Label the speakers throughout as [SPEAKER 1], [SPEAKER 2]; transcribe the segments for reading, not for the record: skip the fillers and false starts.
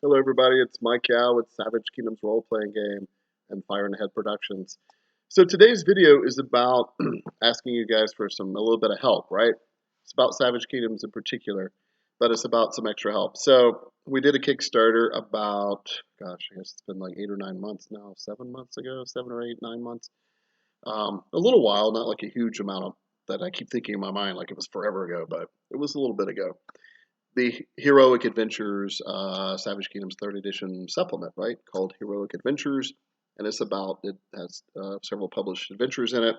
[SPEAKER 1] Hello, everybody. It's Mike Yao with Savage Kingdom's role-playing game and Fire in the Head Productions. So today's video is about asking you guys for a little bit of help, right? It's about Savage Kingdoms in particular, but it's about some extra help. So we did a Kickstarter about, gosh, I guess it's been like 8 or 9 months now, 7 months ago, 7 or 8, 9 months. A little while, not like a huge amount of that I keep thinking in my mind like it was forever ago, but it was a little bit ago. The Heroic Adventures Savage Kingdoms Third Edition supplement, right? Called Heroic Adventures, and it has several published adventures in it,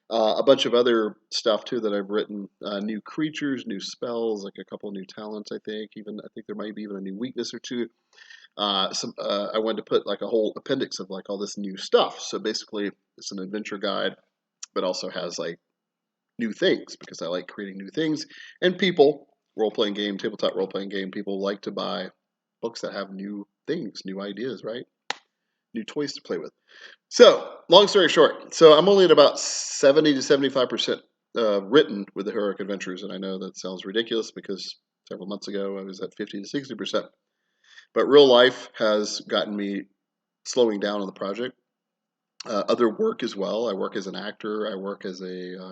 [SPEAKER 1] a bunch of other stuff too that I've written, new creatures, new spells, like a couple new talents. I think there might be even a new weakness or two. I wanted to put like a whole appendix of like all this new stuff. So basically, it's an adventure guide, but also has like new things because I like creating new things. And people, tabletop role playing game, people like to buy books that have new things, new ideas, right? New toys to play with. So, long story short, so I'm only at about 70 to 75% written with the Heroic Adventures. And I know that sounds ridiculous because several months ago I was at 50 to 60%. But real life has gotten me slowing down on the project. Other work as well. I work as an actor. I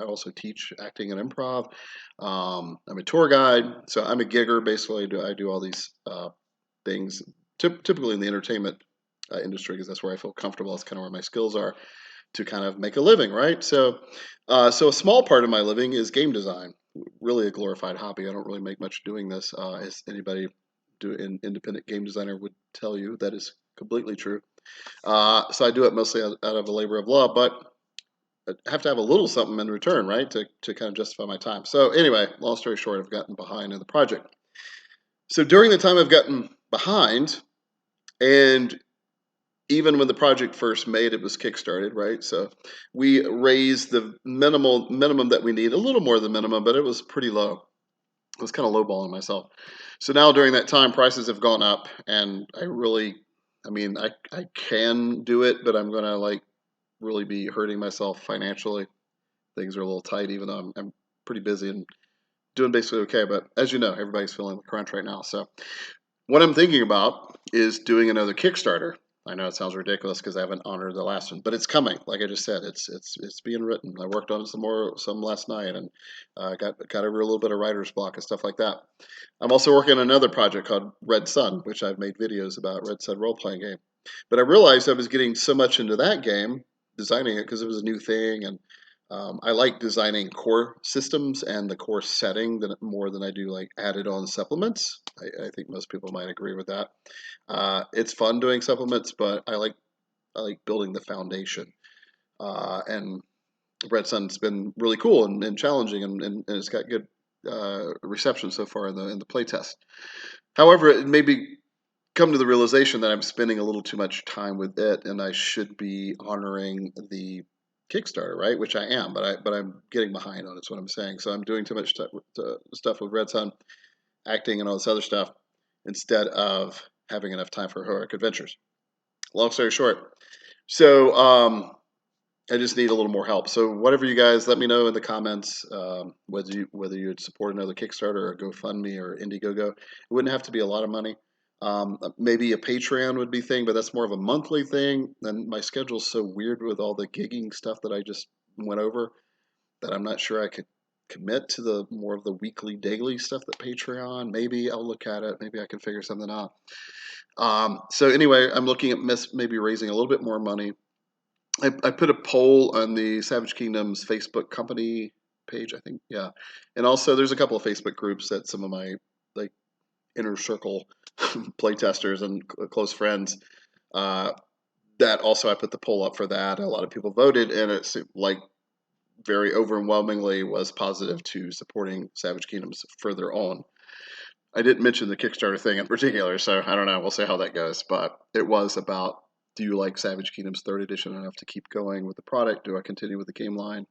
[SPEAKER 1] also teach acting and improv. I'm a tour guide. So I'm a gigger. Basically, I do all these things, typically in the entertainment industry, because that's where I feel comfortable. That's kind of where my skills are to kind of make a living, right? So a small part of my living is game design. Really a glorified hobby. I don't really make much doing this. As anybody an independent game designer would tell you, that is completely true. So I do it mostly out of a labor of love, but I have to have a little something in return, right, to kind of justify my time. So anyway, long story short, I've gotten behind in the project. So during the time I've gotten behind, and even when the project first made, it was kickstarted, right? So we raised the minimum that we need, a little more than minimum, but it was pretty low. I was kind of lowballing myself. So now during that time, prices have gone up, and I can do it, but I'm gonna like really be hurting myself financially. Things are a little tight, even though I'm pretty busy and doing basically okay. But as you know, everybody's feeling the crunch right now. So what I'm thinking about is doing another Kickstarter. I know it sounds ridiculous because I haven't honored the last one, but it's coming. Like I just said, it's being written. I worked on some last night, and got over a little bit of writer's block and stuff like that. I'm also working on another project called Red Sun, which I've made videos about. Red Sun role playing game. But I realized I was getting so much into that game, designing it because it was a new thing, and I like designing core systems and the core setting more than I do like added on supplements. I think most people might agree with that. It's fun doing supplements, but I like building the foundation. And Red Sun's been really cool and challenging, and it's got good reception so far in the playtest. However, it maybe come to the realization that I'm spending a little too much time with it, and I should be honoring the Kickstarter, right? Which I am, but I'm getting behind on it. Is what I'm saying. So I'm doing too much stuff with Red Sun, acting, and all this other stuff instead of having enough time for heroic adventures. Long story short, so I just need a little more help. So whatever you guys, let me know in the comments, whether you'd support another Kickstarter or GoFundMe or Indiegogo. It wouldn't have to be a lot of money. Maybe a Patreon would be thing, but that's more of a monthly thing. And my schedule's so weird with all the gigging stuff that I just went over that I'm not sure I could commit to the more of the weekly, daily stuff that Patreon. Maybe I'll look at it. Maybe I can figure something out. So anyway, I'm looking at maybe raising a little bit more money. I put a poll on the Savage Kingdoms Facebook company page, I think. Yeah. And also there's a couple of Facebook groups that some of my like inner circle playtesters and close friends, uh, that also I put the poll up for that. A lot of people voted, and it's like very overwhelmingly was positive to supporting Savage Kingdoms further on. I didn't mention the Kickstarter thing in particular, so I don't know. We'll see how that goes. But it was about, do you like Savage Kingdoms Third Edition enough to keep going with the product? Do I continue with the game line?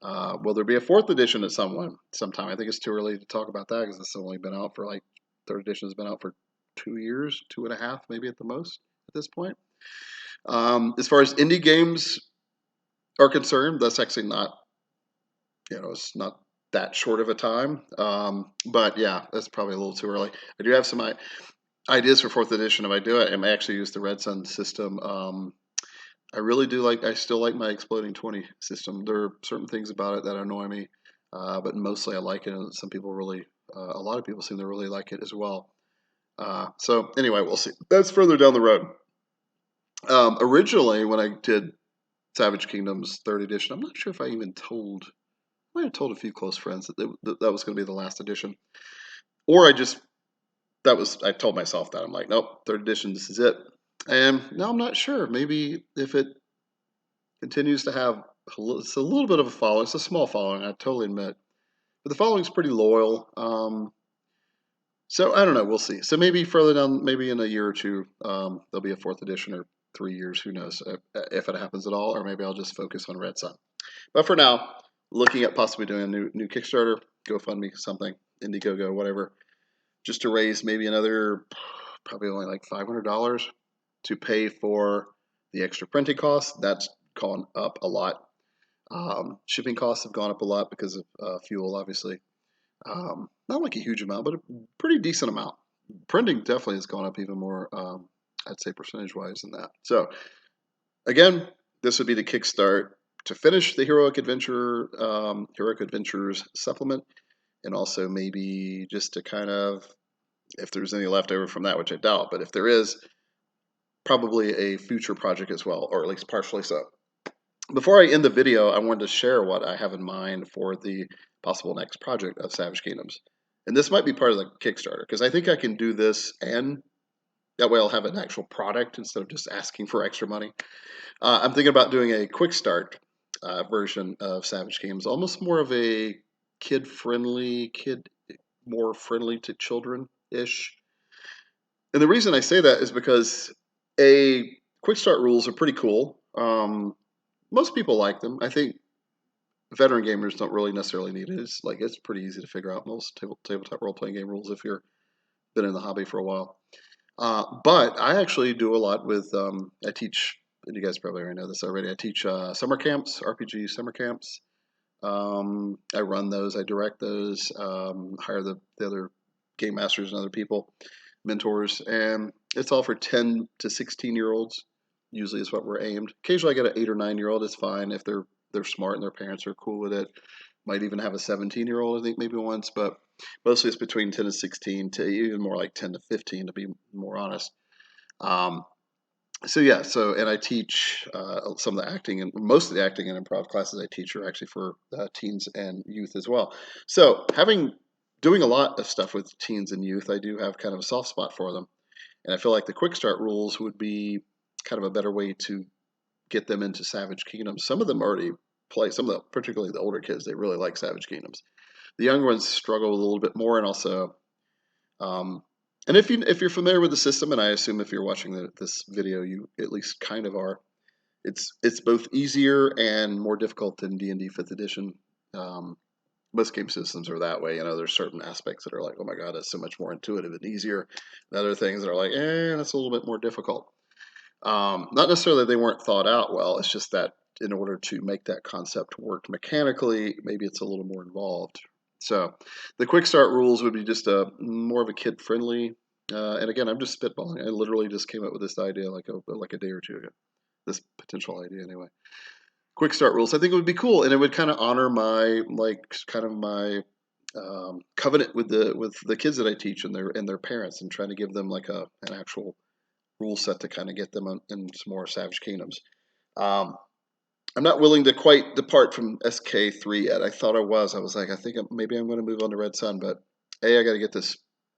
[SPEAKER 1] Will there be a fourth edition at sometime? I think it's too early to talk about that because it's only been out for like, third edition has been out for 2 years, 2.5 maybe at the most at this point. As far as indie games are concerned, that's actually not, it's not that short of a time. But yeah, that's probably a little too early. I do have some. ideas for fourth edition, if I do it, I may actually use the Red Sun system. I really do I still like my Exploding 20 system. There are certain things about it that annoy me, but mostly I like it, and some people really, a lot of people seem to really like it as well. So anyway, we'll see. That's further down the road. Originally, when I did Savage Kingdoms Third Edition, I'm not sure if I even told. I might have told a few close friends that was going to be the last edition, or I told myself that I'm like, nope, Third Edition, this is it. And now I'm not sure. Maybe if it continues to have it's a little bit of a following. It's a small following, I totally admit, but the following's pretty loyal. So I don't know. We'll see. So maybe further down, maybe in a year or two, there'll be a fourth edition, or 3 years. Who knows if it happens at all, or maybe I'll just focus on Red Sun. But for now, looking at possibly doing a new Kickstarter, GoFundMe, something, Indiegogo, whatever, just to raise maybe another, probably only like $500 to pay for the extra printing costs. That's gone up a lot. Shipping costs have gone up a lot because of fuel, obviously. Not like a huge amount, but a pretty decent amount. Printing definitely has gone up even more, I'd say percentage-wise than that. So again, this would be the Kickstart to finish the Heroic Adventures supplement, and also maybe just to kind of, if there's any left over from that, which I doubt, but if there is, probably a future project as well, or at least partially so. Before I end the video, I wanted to share what I have in mind for the possible next project of Savage Kingdoms. And this might be part of the Kickstarter, because I think I can do this, and that way I'll have an actual product instead of just asking for extra money. I'm thinking about doing a quick start version of Savage Kingdoms, almost more of a more friendly to children-ish. And the reason I say that is because quick start rules are pretty cool. Most people like them. I think veteran gamers don't really necessarily need it. It's pretty easy to figure out most tabletop role playing game rules if you're been in the hobby for a while. But I actually do a lot with. I teach, and you guys probably already know this already. I teach summer camps, RPG summer camps. I run those. I direct those. Hire the other game masters and other people, mentors, and it's all for 10 to 16-year-olds. Usually is what we're aimed. Occasionally I get an 8 or 9-year-old. It's fine if they're smart and their parents are cool with it. Might even have a 17-year-old, I think, maybe once, but mostly it's between 10 to 16 to even more like 10 to 15, to be more honest. So yeah, and I teach some of the acting, and most of the acting and improv classes I teach are actually for teens and youth as well. So doing a lot of stuff with teens and youth, I do have kind of a soft spot for them. And I feel like the quick start rules would be kind of a better way to get them into Savage Kingdoms. Some of them already play, particularly the older kids, they really like Savage Kingdoms. The younger ones struggle a little bit more, and also, and if you're familiar with the system, and I assume if you're watching this video, you at least kind of are. It's both easier and more difficult than D&D 5th edition. Most game systems are that way. There's certain aspects that are like, oh my god, that's so much more intuitive and easier. And other things that are like, that's a little bit more difficult. Not necessarily they weren't thought out well. It's just that in order to make that concept work mechanically, maybe it's a little more involved. So the quick start rules would be just more of a kid friendly. And again, I'm just spitballing. I literally just came up with this idea like a day or two ago. This potential idea, anyway. Quick start rules. I think it would be cool, and it would kind of honor my covenant with the kids that I teach and their parents, and trying to give them like an actual rule set to kind of get them in some more Savage Kingdoms. I'm not willing to quite depart from SK3 yet. I thought I was. I was like, I think maybe I'm going to move on to Red Sun, but I got to get this.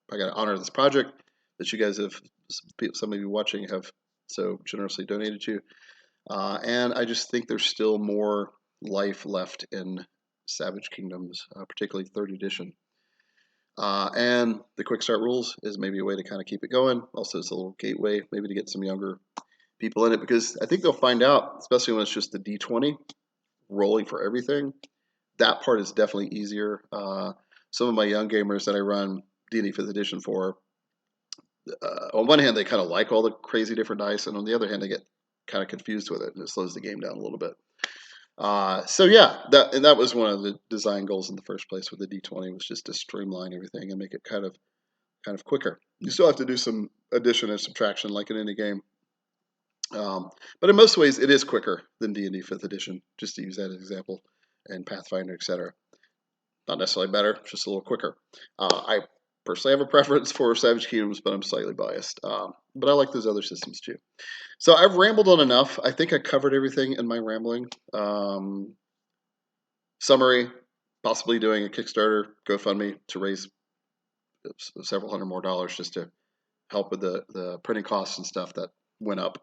[SPEAKER 1] I got to honor this project that you guys have, some of you watching have so generously donated to, and I just think there's still more life left in Savage Kingdoms, particularly Third Edition. And the quick start rules is maybe a way to kind of keep it going. Also, it's a little gateway maybe to get some younger people in it, because I think they'll find out, especially when it's just the D20 rolling for everything, that part is definitely easier. Some of my young gamers that I run D&D 5th edition for, on one hand, they kind of like all the crazy different dice, and on the other hand, they get kind of confused with it, and it slows the game down a little bit. So yeah, that was one of the design goals in the first place with the D20, was just to streamline everything and make it kind of kind of quicker. You still have to do some addition and subtraction like in any game. But in most ways, it is quicker than D&D 5th edition, just to use that as an example, and Pathfinder, etc. Not necessarily better, just a little quicker. I personally have a preference for Savage Kingdoms, but I'm slightly biased. But I like those other systems too. So I've rambled on enough. I think I covered everything in my rambling. Summary, possibly doing a Kickstarter, GoFundMe to raise several hundred more dollars just to help with the printing costs and stuff that went up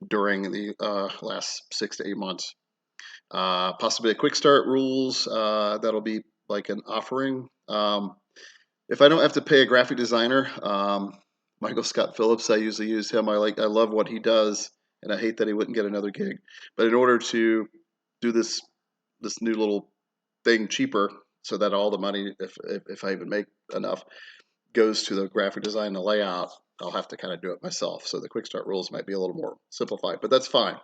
[SPEAKER 1] during the last 6 to 8 months. Possibly a quick start rules. That'll be like an offering. If I don't have to pay a graphic designer, Michael Scott Phillips, I usually use him. I love what he does, and I hate that he wouldn't get another gig. But in order to do this new little thing cheaper, so that all the money, if I even make enough, goes to the graphic design and the layout, I'll have to kind of do it myself. So the quick start rules might be a little more simplified, but that's fine.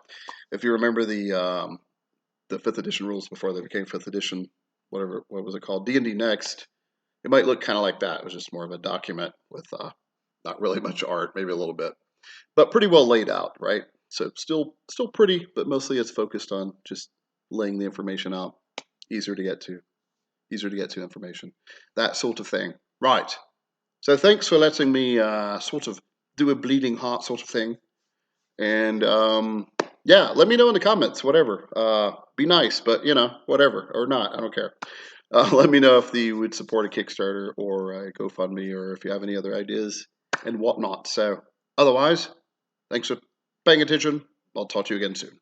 [SPEAKER 1] If you remember the 5th edition rules before they became 5th edition, what was it called? D&D Next. It might look kind of like that. It was just more of a document with not really much art, maybe a little bit, but pretty well laid out, right? So still pretty, but mostly it's focused on just laying the information out, easier to get to information, that sort of thing. Right. So thanks for letting me sort of do a bleeding heart sort of thing. And yeah, let me know in the comments, whatever. Be nice, but whatever, or not, I don't care. Let me know if you would support a Kickstarter or a GoFundMe, or if you have any other ideas and whatnot. So otherwise, thanks for paying attention. I'll talk to you again soon.